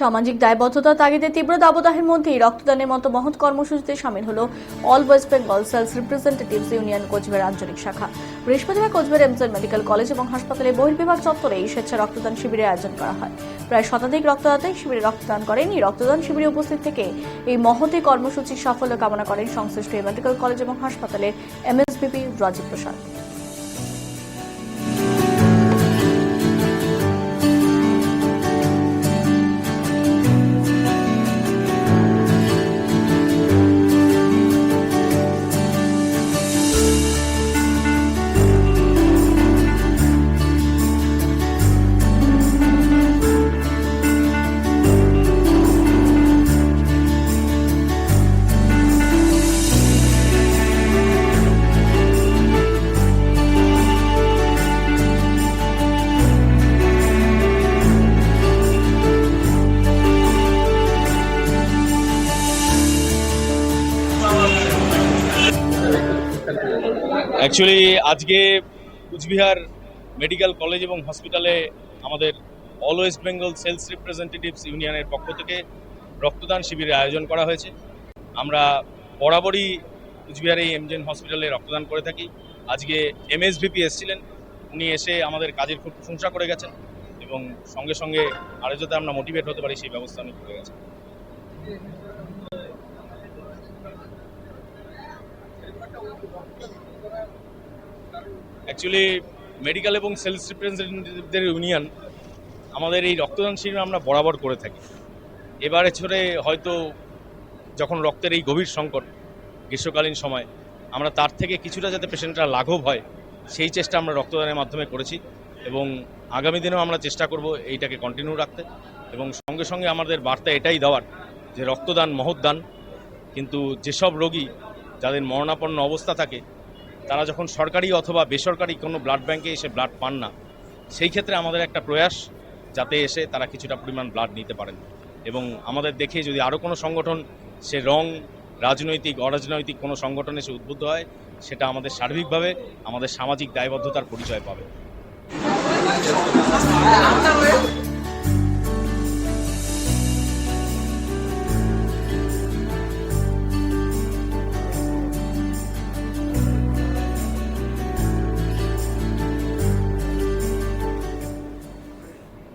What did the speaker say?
সামাজিক দায়বদ্ধতা তাগিদে তীব্র দাবদাহের মধ্যেই রক্তদানের মতো মহৎ কর্মসূচিতে শামিল হলো all West Bengal sales representatives union Coochbehar আঞ্চলিক শাখা। বৃহস্পতিবার কোচবিহার এমজেড মেডিকেল কলেজ এবং হাসপাতালে বহির্বিভাগ চত্বরে এই স্বেচ্ছা রক্তদান শিবিরের আয়োজন করা হয়। প্রায় শতাধিক রক্তদাতাই শিবিরে রক্তদান করেন। এই রক্তদান শিবিরে উপস্থিত থেকে এই মহতী কর্মসূচির সাফল্য কামনা করেন সংশ্লিষ্ট মেডিকেল কলেজ এবং হাসপাতালের এমএসভিপি রাজীব প্রসাদ। অ্যাকচুয়ালি আজকে কুচবিহার মেডিকেল কলেজ এবং হসপিটালে আমাদের all West Bengal sales representatives ইউনিয়নের পক্ষ থেকে রক্তদান শিবিরের আয়োজন করা হয়েছে। আমরা বরাবরই কুচবিহার এই এমজেন হসপিটালে রক্তদান করে থাকি। আজকে এমএসভিপি এসেছিলেন, উনি এসে আমাদের কাজের খুব প্রশংসা করে গেছেন এবং সঙ্গে সঙ্গে আরও যাতে আমরা মোটিভেট হতে পারি সেই ব্যবস্থা উনি করে গেছেন। অ্যাকচুয়ালি মেডিকেল এবং সেলস রিপ্রেজেন্টেটিভদের ইউনিয়ন আমাদের এই রক্তদান শিবির আমরা বরাবর করে থাকি। এবারে ছোড়ে হয়তো যখন রক্তের এই গভীর সংকট গ্রীষ্মকালীন সময়, আমরা তার থেকে কিছুটা যাতে পেশেন্টরা লাঘব হয় সেই চেষ্টা আমরা রক্তদানের মাধ্যমে করেছি এবং আগামী দিনেও আমরা চেষ্টা করব এইটাকে কন্টিনিউ রাখতে। এবং সঙ্গে সঙ্গে আমাদের বার্তা এটাই দেওয়ার যে রক্তদান মহৎ দান, কিন্তু যেসব রোগী যাদের মরণাপন্ন অবস্থা থাকে তারা যখন সরকারি অথবা বেসরকারি কোনো ব্লাড ব্যাংকে এসে ব্লাড পান না, সেই ক্ষেত্রে আমাদের একটা প্রয়াস যাতে এসে তারা কিছুটা পরিমাণ ব্লাড নিতে পারেন। এবং আমাদের দেখে যদি আরও কোনো সংগঠন, সে রং রাজনৈতিক অরাজনৈতিক কোনো সংগঠন এসে উদ্বুদ্ধ হয়, সেটা আমাদের সার্বিকভাবে আমাদের সামাজিক দায়বদ্ধতার পরিচয় পাবে।